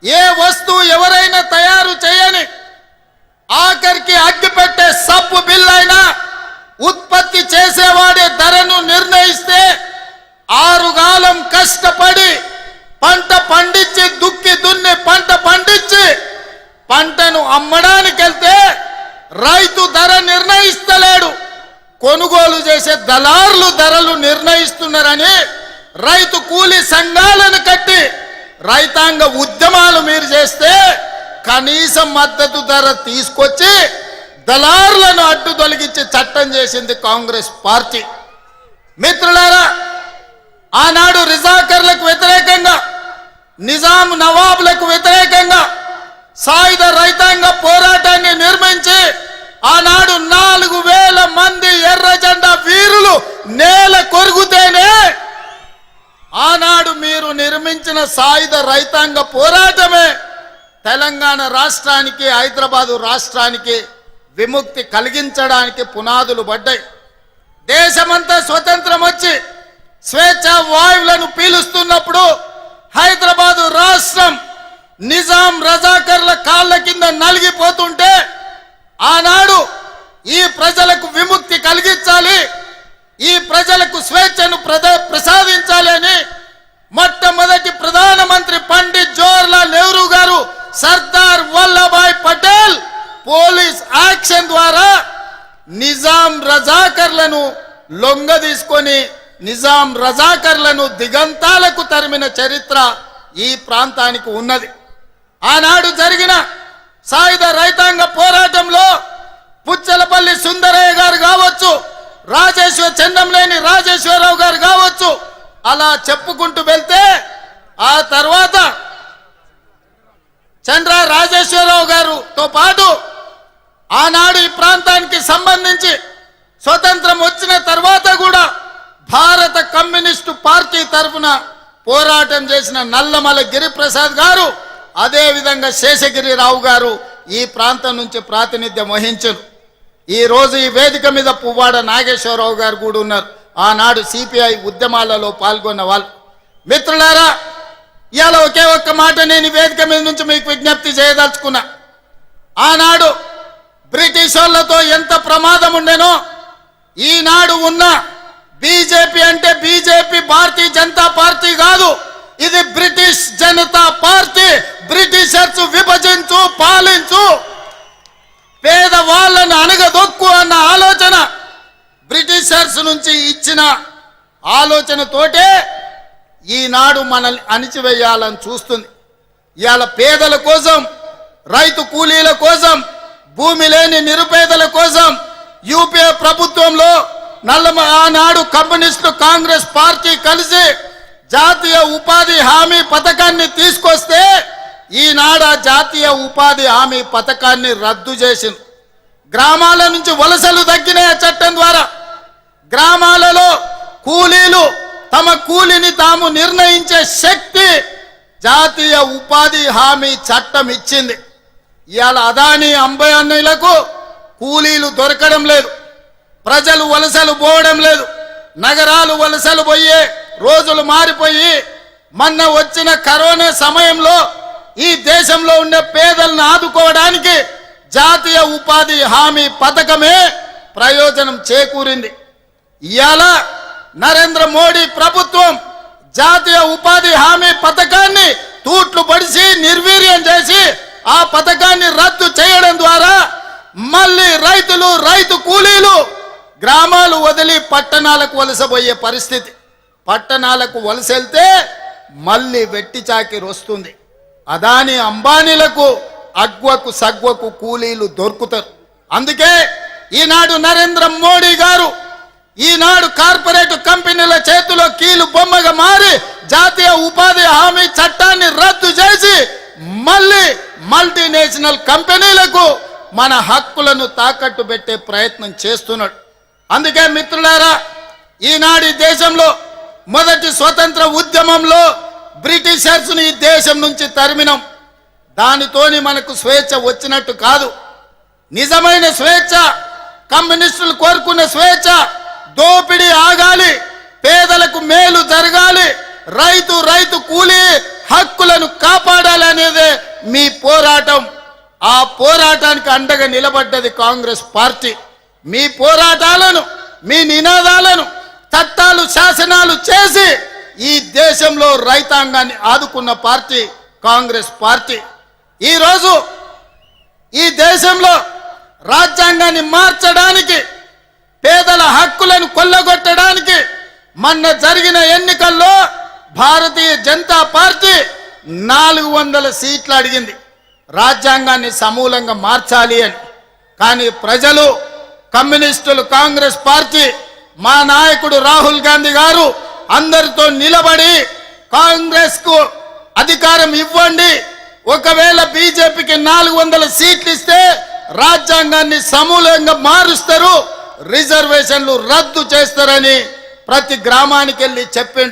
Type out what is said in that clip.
ఏ వస్తువు ఎవరైనా తయారు చేయని ఆఖరికి అగ్గిపెట్టే సబ్బు బిల్లైనా ఉత్పత్తి చేసేవాడే ధరను నిర్ణయిస్తే ఆరుగాలం కష్టపడి పంట పండించి దుక్కి దున్ని పంట పండించి పంటను అమ్మడానికి వెళ్తే రైతు ధర నిర్ణయిస్తలేడు, కొనుగోలు చేసే దళారులు ధరలు నిర్ణయిస్తున్నారని రైతు కూలీ సంఘాలను కట్టి రైతాంగ ఉద్యమాలు మీరు చేస్తే కనీస మద్దతు ధర తీసుకొచ్చి దళారులను అడ్డు తొలగించి చట్టం చేసింది కాంగ్రెస్ పార్టీ. మిత్రులారా, ఆనాడు రిజాకర్లకు వ్యతిరేకంగా నిజాం నవాబులకు వ్యతిరేకంగా సాయుధ రైతాంగ పోరాటాన్ని నిర్మించి ఆనాడు 4000 మంది ఎర్ర జెండా వీరులు నేల కొరుగుతేనే ఆనాడు మీరు నిర్మించిన సాయుధ రైతాంగ పోరాటమే తెలంగాణ రాష్ట్రానికి హైదరాబాదు రాష్ట్రానికి విముక్తి కలిగించడానికి పునాదులు పడ్డాయి. దేశమంతా స్వతంత్రం వచ్చి స్వేచ్ఛ వాయువులను పీలుస్తున్నప్పుడు హైదరాబాదు రాష్ట్రం నిజాం రజాకర్ల కాళ్ళ కింద నలిగిపోతుంటే ఆనాడు ఈ ప్రజలకు విముక్తి కలిగించాలి, ఈ ప్రజలకు స్వేచ్ఛను ప్రసాదించాలి అని మొట్టమొదటి ప్రధానమంత్రి పండిట్ జవహర్లాల్ నెహ్రూ గారు సర్దార్ వల్లభాయ్ పటేల్ పోలీస్ యాక్షన్ ద్వారా నిజాం రజాకర్లను లొంగ తీసుకొని నిజాం రజాకర్లను దిగంతాలకు తరిమిన చరిత్ర ఈ ప్రాంతానికి ఉన్నది. ఆనాడు జరిగిన సాయుధ రైతాంగ పోరాటంలో పుచ్చలపల్లి సుందరయ్య గారు కావచ్చు, చెన్నంలేని రాజేశ్వరరావు గారు కావచ్చు, అలా చెప్పుకుంటూ వెళ్తే ఆ తర్వాత చంద్ర రాజేశ్వరరావు గారుతో పాటు ఆనాడు ఈ ప్రాంతానికి సంబంధించి స్వతంత్రం వచ్చిన తర్వాత కూడా భారత కమ్యూనిస్టు పార్టీ తరఫున పోరాటం చేసిన నల్లమల గిరిప్రసాద్ గారు, అదేవిధంగా శేషగిరిరావు గారు ఈ ప్రాంతం నుంచి ప్రాతినిధ్యం వహించారు. ఈ రోజు ఈ వేదిక మీద పువ్వాడ నాగేశ్వరరావు గారు కూడా ఉన్నారు, ఆనాడు సిపిఐ ఉద్యమాలలో పాల్గొన్న వాళ్ళు. మిత్రులారా, ఇవాళ ఒకే ఒక్క మాట నేను ఈ వేదిక మీద నుంచి మీకు విజ్ఞప్తి చేయదలుచుకున్నా. ఆనాడు బ్రిటిష్ వాళ్ళతో ఎంత ప్రమాదం ఉండేనో ఈనాడు ఉన్న బీజేపీ అంటే బీజేపీ భారతీయ జనతా పార్టీ కాదు, ఇది బ్రిటిష్ జనతా పార్టీ. బ్రిటిషర్స్ విభజించు పాలించు పేదవాళ్ళను అణగదొక్కు అన్న ఆలోచన బ్రిటిషర్స్ నుంచి ఇచ్చిన ఆలోచనతోటే ఈనాడు మనల్ని అణిచివేయాలని చూస్తుంది. ఇవాళ పేదల కోసం, రైతు కూలీల కోసం, భూమి లేని నిరుపేదల కోసం యూపీఏ ప్రభుత్వంలో ఆనాడు కమ్యూనిస్టు కాంగ్రెస్ పార్టీ కలిసి జాతీయ ఉపాధి హామీ పథకాన్ని తీసుకొస్తే ఈనాడు జాతీయ ఉపాధి హామీ పథకాన్ని రద్దు చేసింది. గ్రామాల నుంచి వలసలు తగ్గినాయి చట్టం ద్వారా. గ్రామాలలో కూలీలు తమ కూలిని తాము నిర్ణయించే శక్తి జాతీయ ఉపాధి హామీ చట్టం ఇచ్చింది. ఇవాళ అదానీ అంబానీలకు కూలీలు దొరకడం లేదు, ప్రజలు వలసలు పోవడం లేదు, నగరాలు వలసలు పోయే రోజులు మారిపోయి మొన్న వచ్చిన కరోనా సమయంలో ఈ దేశంలో ఉండే పేదలను ఆదుకోవడానికి జాతీయ ఉపాధి హామీ పథకమే ప్రయోజనం చేకూరింది. ఇవాళ నరేంద్ర మోడీ ప్రభుత్వం జాతీయ ఉపాధి హామీ పథకాన్ని తూట్లు పడిసి నిర్వీర్యం చేసి ఆ పథకాన్ని రద్దు చేయడం ద్వారా మళ్ళీ రైతులు, రైతు కూలీలు గ్రామాలు వదిలి పట్టణాలకు వలసపోయే పరిస్థితి. పట్టణాలకు వలసెళ్తే మళ్ళీ వెట్టి చాకిరి వస్తుంది. అదానీ అంబానీలకు అగ్వకు సగ్వకు కూలీలు దొరుకుతారు. అందుకే ఈనాడు నరేంద్ర మోడీ గారు ఈనాడు కార్పొరేట్ కంపెనీల చేతిలో కీలు బొమ్మగా మారి జాతీయ ఉపాధి హామీ చట్టాన్ని రద్దు చేసి మళ్ళీ మల్టీనేషనల్ కంపెనీలకు మన హక్కులను తాకట్టు పెట్టే ప్రయత్నం చేస్తున్నాడు. అందుకే మిత్రులారా, ఈనాడు దేశంలో మొదటి స్వతంత్ర ఉద్యమంలో బ్రిటిషర్స్ని ఈ దేశం నుంచి తరిమినాం. దానితోని మనకు స్వేచ్ఛ వచ్చినట్టు కాదు. నిజమైన స్వేచ్ఛ, కమ్యూనిస్టులు కోరుకున్న స్వేచ్ఛ, దోపిడీ ఆగాలి, పేదలకు మేలు జరగాలి, రైతు కూలీ హక్కులను కాపాడాలనేదే మీ పోరాటం. ఆ పోరాటానికి అండగా నిలబడ్డది కాంగ్రెస్ పార్టీ. మీ పోరాటాలను, మీ నినాదాలను చట్టాలు, శాసనాలు చేసి ఈ దేశంలో రైతాంగాన్ని ఆదుకున్న పార్టీ కాంగ్రెస్ పార్టీ. ఈరోజు ఈ దేశంలో రాజ్యాంగాన్ని మార్చడానికి, పేదల హక్కులను కొల్లగొట్టడానికి మొన్న జరిగిన ఎన్నికల్లో భారతీయ జనతా పార్టీ 400 సీట్లు అడిగింది రాజ్యాంగాన్ని సమూలంగా మార్చాలి అని. కానీ ప్రజలు, కమ్యూనిస్టులు, కాంగ్రెస్ పార్టీ, మా నాయకుడు రాహుల్ గాంధీ గారు అందరితో నిలబడి కాంగ్రెస్ కు అధికారం ఇవ్వండి, ఒకవేళ బీజేపీకి 400 సీట్లు ఇస్తే రాజ్యాంగాన్ని సమూలంగా మారుస్తారు, రిజర్వేషన్లు రద్దు చేస్తారని ప్రతి గ్రామానికి వెళ్ళి చెప్పిండు.